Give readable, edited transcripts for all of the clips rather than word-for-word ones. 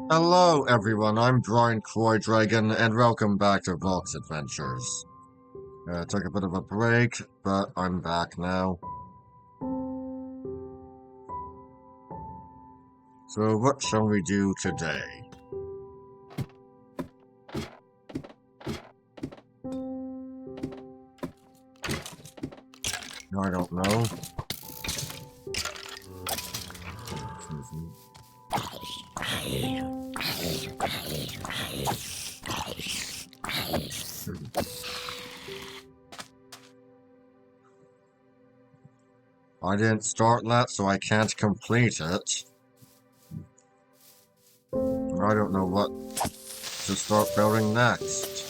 Hello everyone, I'm Brian Dragon, and welcome back to Vox Adventures. Took a bit of a break, but I'm back now. So what shall we do today? I don't know. I didn't start that, so I can't complete it. I don't know what to start building next.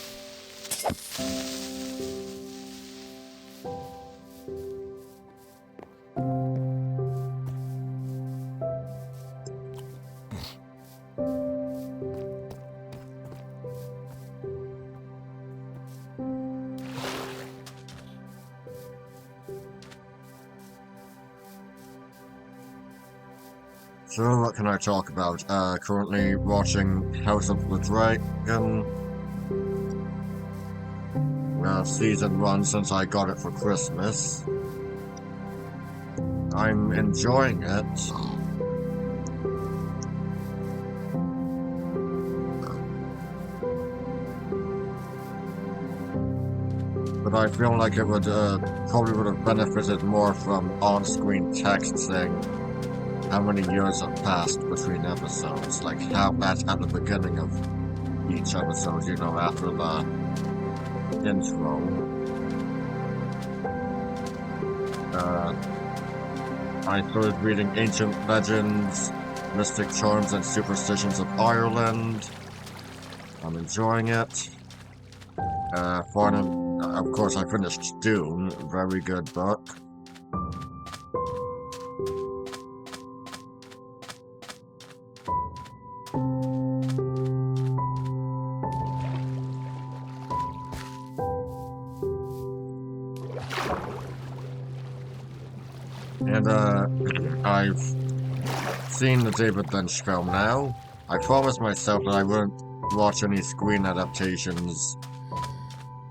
So what can I talk about? Currently watching House of the Dragon. Season 1 since I got it for Christmas. I'm enjoying it. But I feel like it would probably would have benefited more from on-screen text saying how many years have passed between episodes, like how at the beginning of each episode, you know, after the intro. I started reading Ancient Legends, Mystic Charms, and Superstitions of Ireland. I'm enjoying it. Of course, I finished Dune, very good book. And I've seen the David Lynch film now. I promised myself that I wouldn't watch any screen adaptations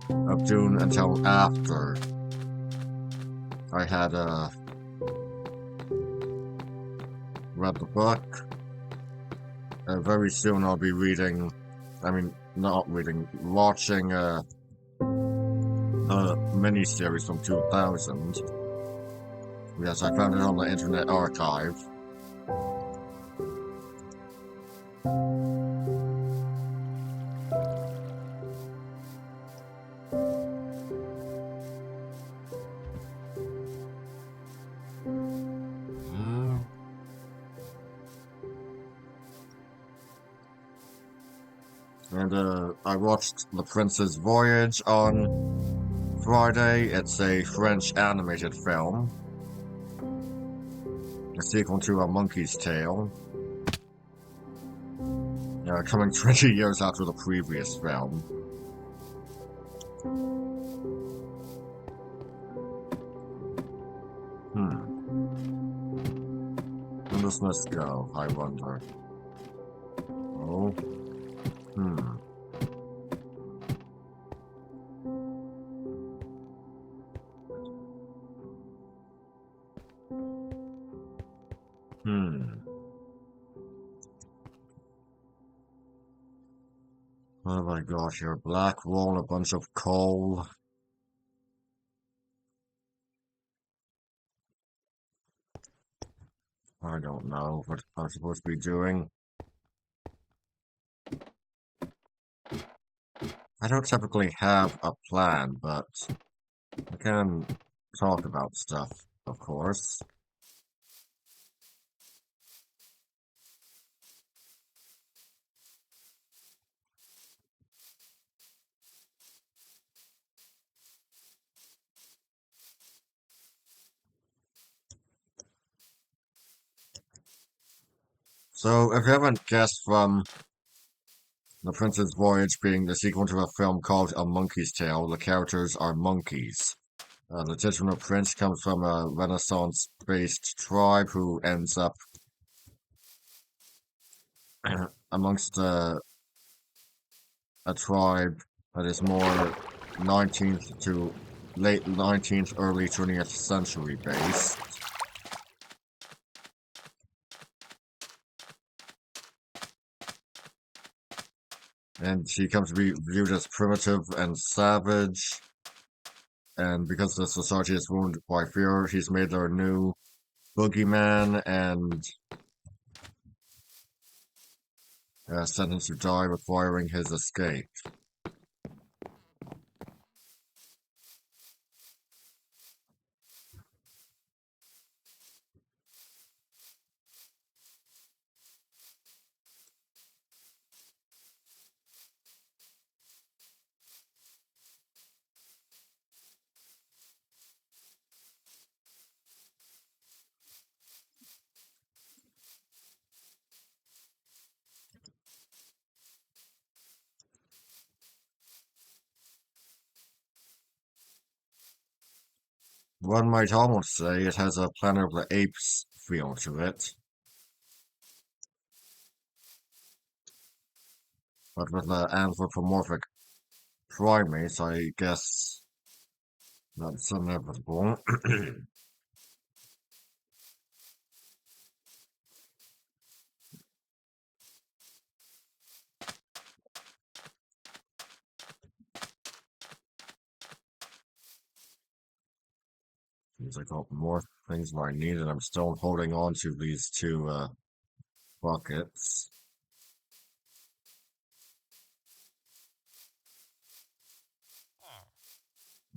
of Dune until after I had read the book. Very soon I'll be reading, watching a miniseries from 2000. Yes, I found it on the Internet Archive. And I watched The Prince's Voyage on Friday. It's a French animated film. A sequel to A Monkey's Tale. Coming 20 years after the previous film. Where does this go, I wonder? Oh. Hmm. What have I got here? Black wool, a bunch of coal. I don't know what I'm supposed to be doing. I don't typically have a plan, but I can talk about stuff, of course. So, if you haven't guessed from The Prince's Voyage being the sequel to a film called A Monkey's Tale, the characters are monkeys. The titular prince comes from a Renaissance-based tribe who ends up amongst a tribe that is more 19th to late 19th, early 20th century based. And he comes to be viewed as primitive and savage. And because the society is wounded by fear, he's made their new boogeyman and sentenced to die, requiring his escape. One might almost say it has a Planet of the Apes feel to it, but with the anthropomorphic primates, I guess that's inevitable. Seems like I got more things than I need, and I'm still holding on to these two buckets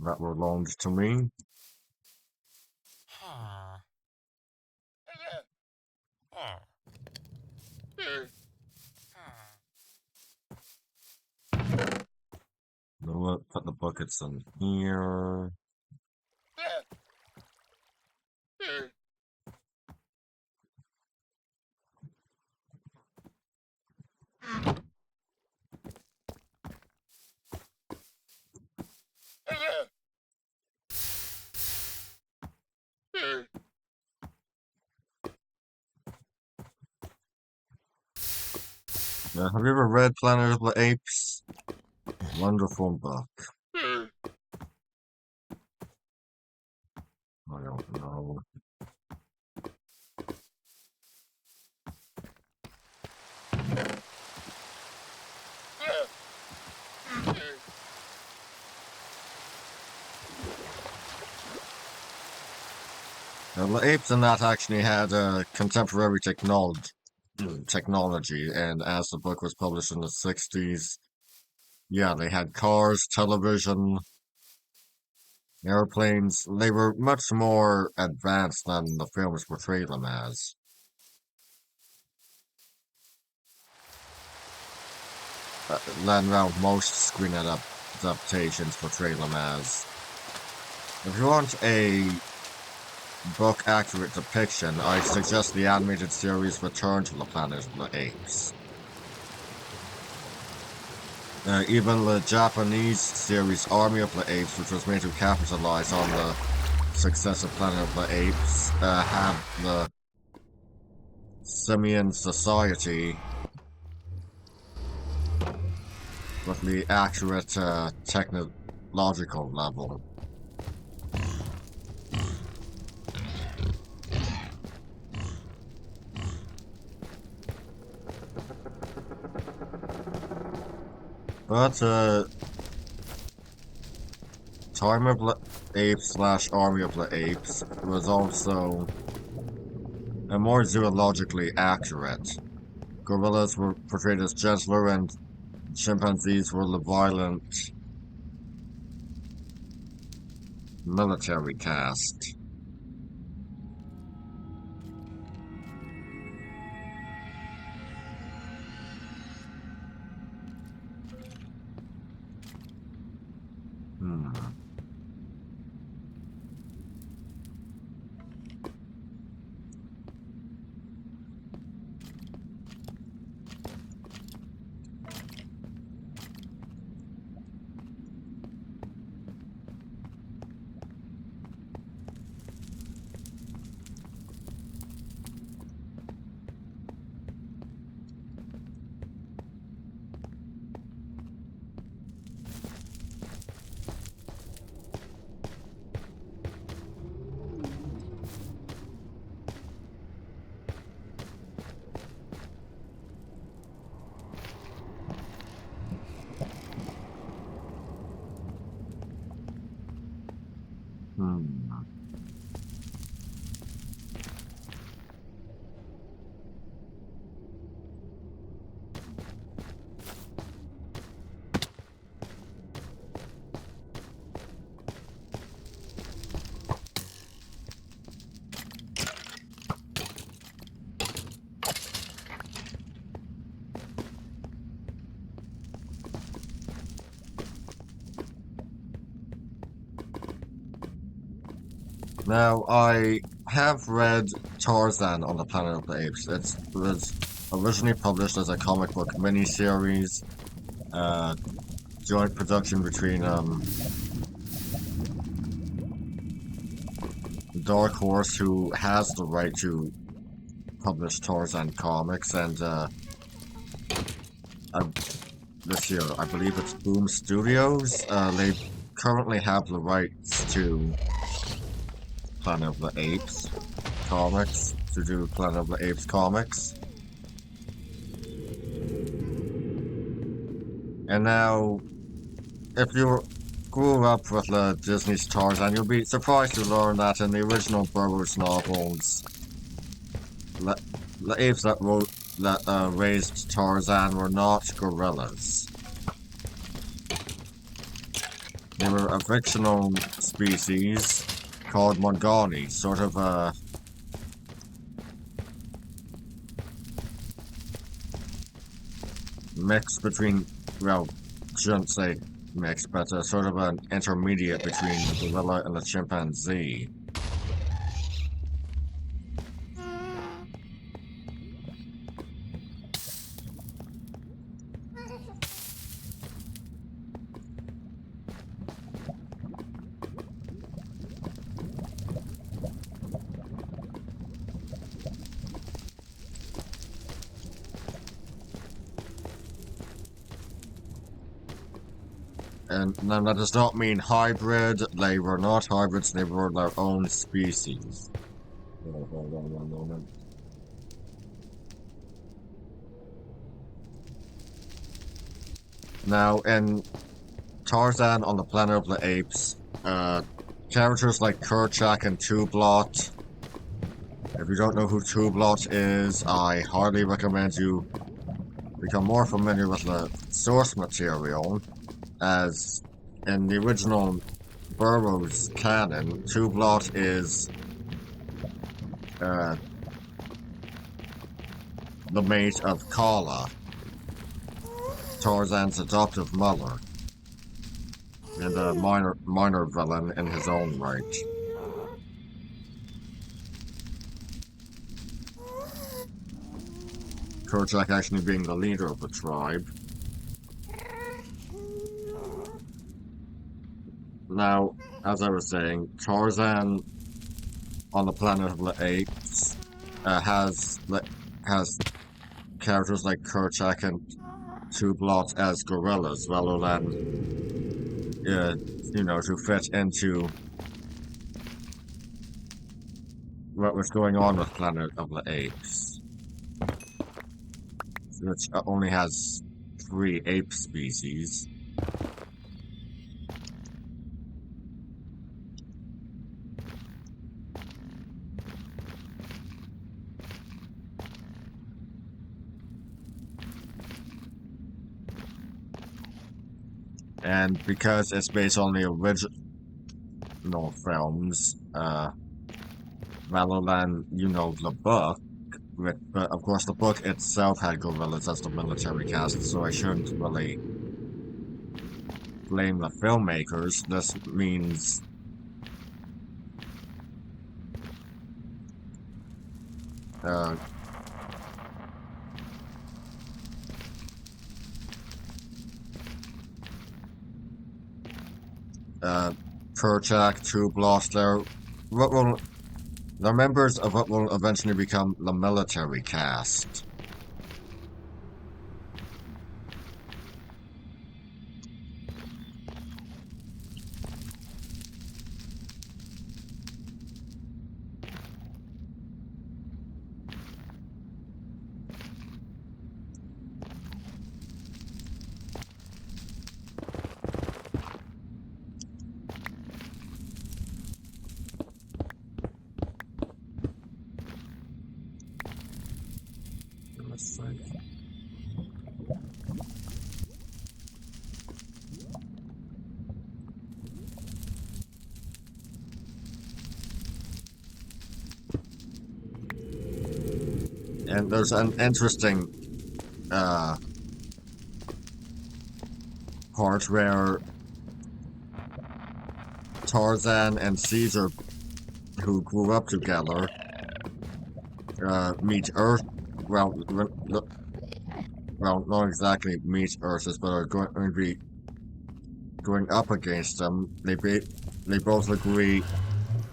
that were loaned to me. We'll put the buckets in here. Have you ever read Planet of the Apes? Wonderful book. I don't know. The apes in that actually had contemporary technology, and as the book was published in the 60s, yeah, they had cars, television, airplanes. They were much more advanced than the films portray them as. Than most screen adaptations portray them as. If you want a book accurate depiction, I suggest the animated series Return to the Planet of the Apes. Even the Japanese series Army of the Apes, which was made to capitalize on the success of Planet of the Apes, have the simian society with the accurate technological level. But Time of the Apes / Army of the Apes was also more zoologically accurate. Gorillas were portrayed as gentler, and chimpanzees were the violent military caste. Hmm. Now, I have read Tarzan on the Planet of the Apes. It was originally published as a comic book miniseries, uh, joint production between Dark Horse, who has the right to publish Tarzan comics, and uh, this year, I believe it's Boom Studios. They currently have the rights to Planet of the Apes comics, to do Planet of the Apes comics. And now, if you grew up with Disney's Tarzan, you'll be surprised to learn that in the original Burroughs novels, the, the apes that raised Tarzan were not gorillas. They were a fictional species called Mongoni, sort of a mix between, well, shouldn't say mix, but sort of an intermediate between the gorilla and the chimpanzee. And now that does not mean hybrid. They were not hybrids, they were their own species. Hold on one moment. Now, in Tarzan on the Planet of the Apes, characters like Kerchak and Tooblat. If you don't know who Tooblat is, I highly recommend you become more familiar with the source material, as in the original Burroughs canon, Tooblat is the mate of Kala, Tarzan's adoptive mother, and a minor villain in his own right. Kerchak actually being the leader of the tribe. Now, as I was saying, Tarzan on the Planet of the Apes has characters like Kerchak and Tooblat as gorillas, rather than to fit into what was going on with Planet of the Apes, which only has 3 ape species. And because it's based on the original films, rather than, the book, but of course the book itself had gorillas as the military cast, so I shouldn't really blame the filmmakers. This means Kerchak, Tooblat, they're members of what will eventually become the military caste. And there's an interesting part where Tarzan and Caesar who grew up together meet Earth. Well, well, not exactly meet Earths, but are going to be going up against them. They both agree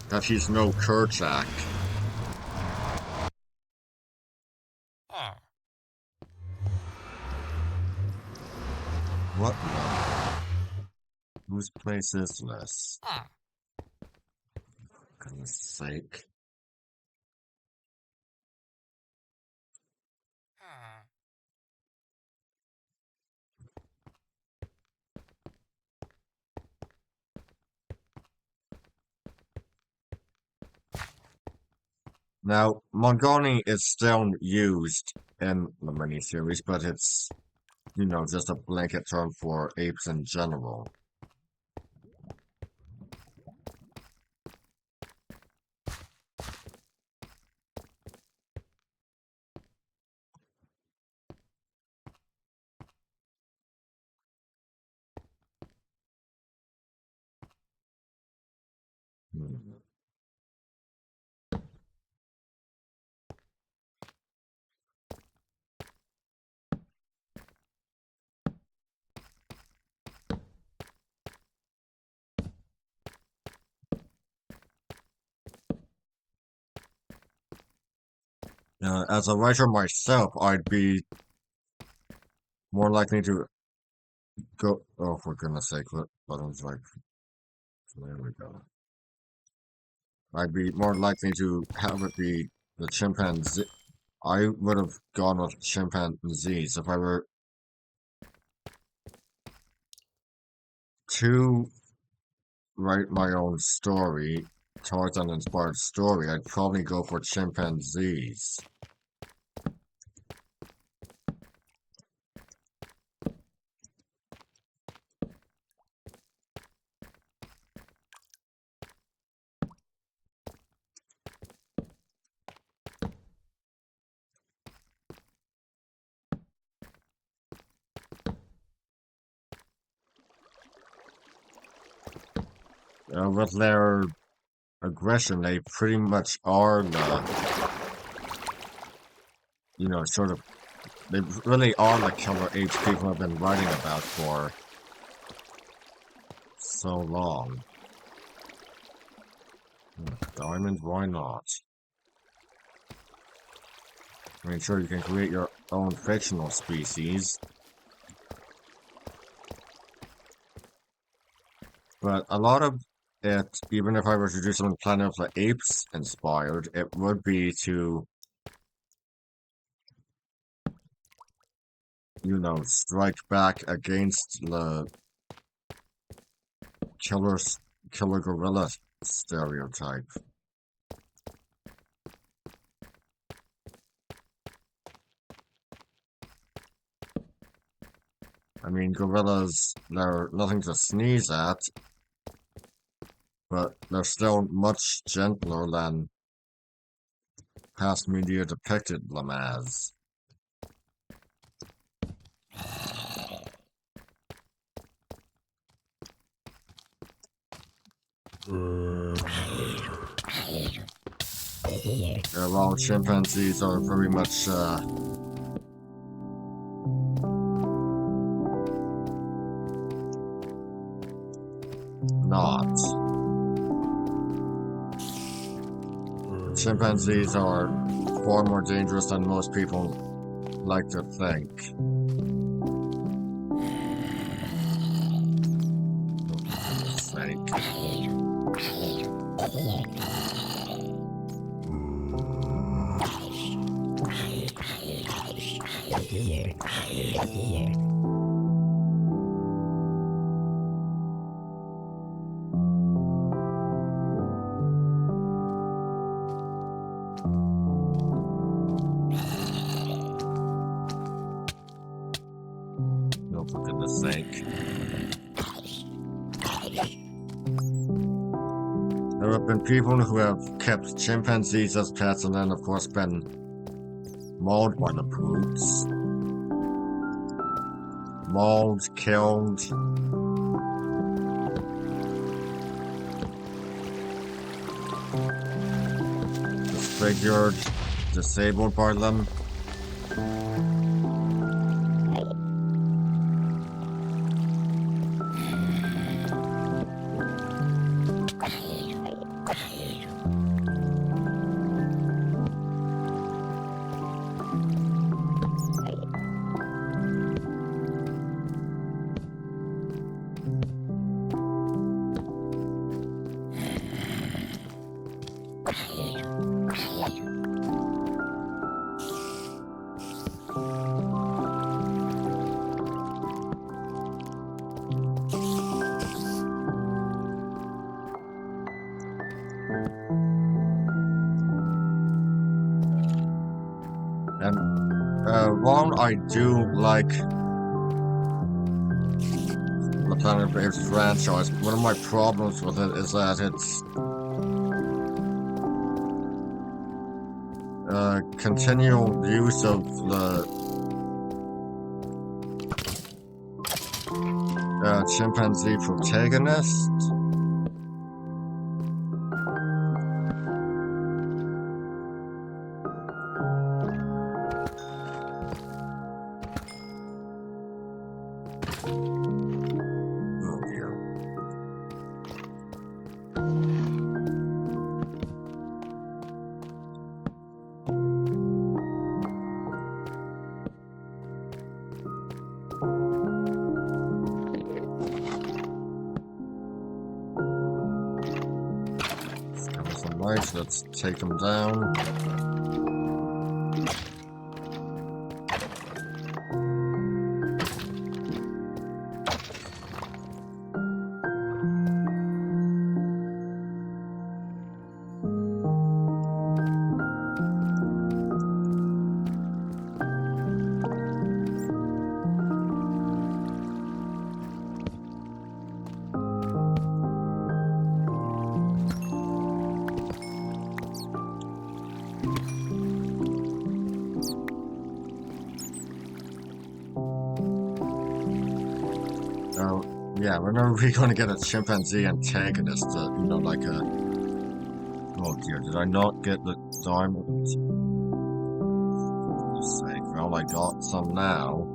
that he's no Kerchak. What the? Whose place is this? For goodness sake. Now, Mongoni is still used in the miniseries, but it's, just a blanket term for apes in general. Hmm. As a writer myself, I'd be more likely to go. Oh, for goodness sake, what buttons like. There we go. I'd be more likely to have it be the chimpanzee. I would have gone with chimpanzees if I were to write my own story, Tarzan-inspired story. I'd probably go for chimpanzees. With their aggression, they pretty much are sort of, they really are the killer apes people have been writing about for so long. Diamond, why not? I mean, sure, you can create your own fictional species, but a lot of it, even if I were to do something Planet of the Apes inspired, it would be to, strike back against the killer, killer gorilla stereotype. I mean, gorillas, they're nothing to sneeze at, but they're still much gentler than past media depicted them as. While chimpanzees are very much, not. Chimpanzees are far more dangerous than most people like to think. For goodness sake. No, for goodness sake. There have been people who have kept chimpanzees as pets and then, of course, been mauled by the brutes. Mauled, killed. disfigured, disabled by them. And while I do like the Planet of Apes franchise, one of my problems with it is that it's continual use of the chimpanzee protagonist. Oh dear. Some lights, let's take them down. Yeah, when are we going to get a chimpanzee antagonist? Like a. Oh dear, did I not get the diamonds? For goodness sake, well, I got some now.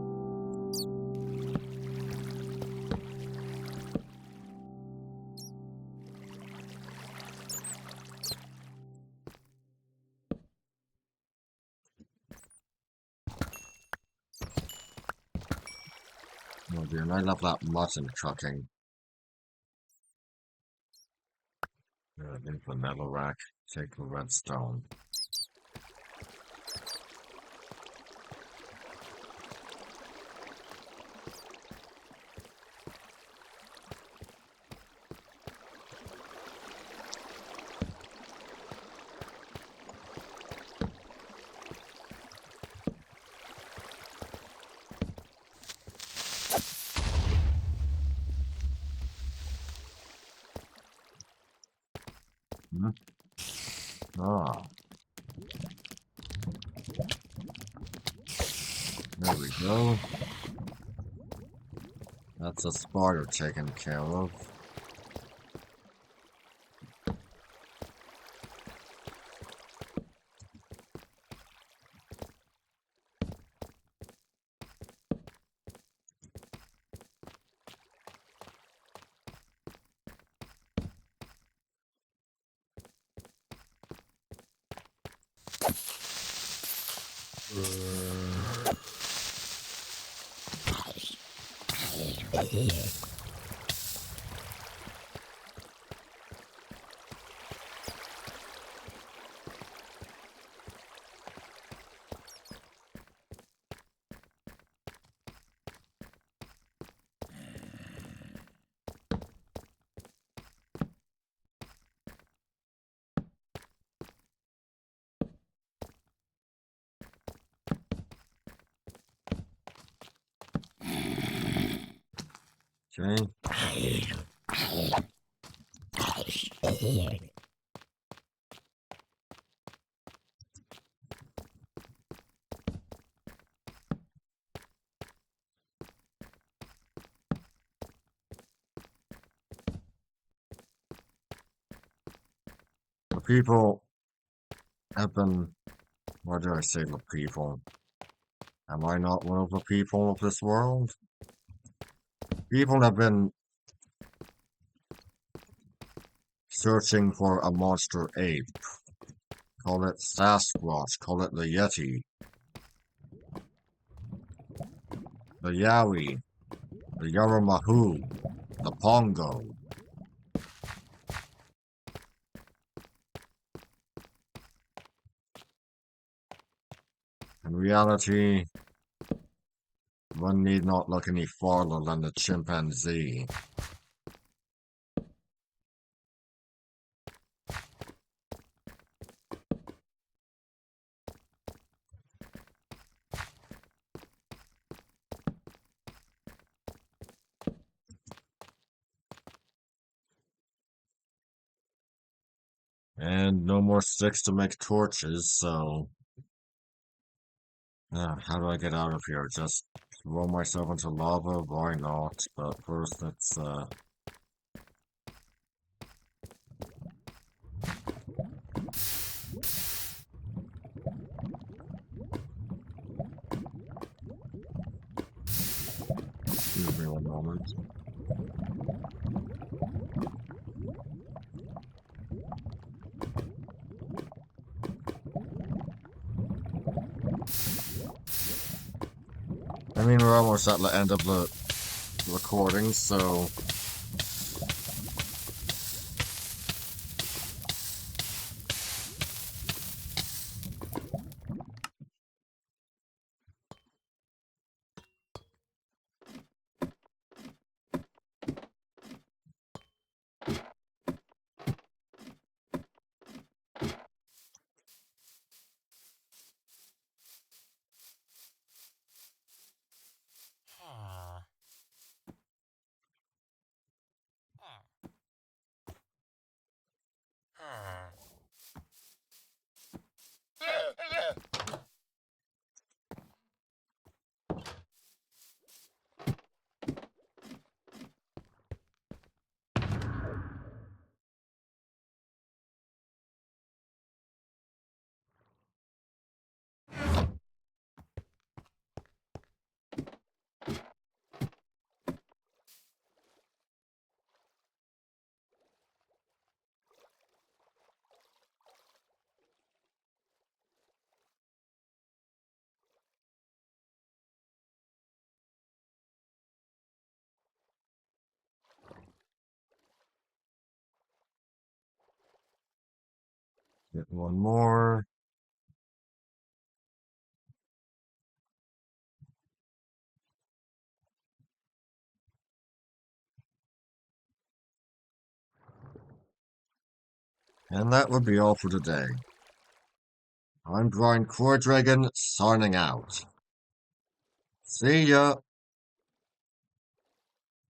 Oh dear, and I love that mutton cooking. Into the metal rack, take the redstone. Hmm? Ah, there we go. That's a spider taken care of. Okay. The people have been, what do I say to people? Am I not one of the people of this world? People have been searching for a monster ape. Call it Sasquatch, call it the Yeti, the Yowie, the Yaramahu, the Pongo. In reality, one need not look any farther than the chimpanzee. And no more sticks to make torches, so... how do I get out of here? Just throw myself into lava? Why not? But first, let's, Excuse me one moment. I mean, we're almost at the end of the recording, so... Get one more. And that would be all for today. I'm Brian Dragon, signing out. See ya!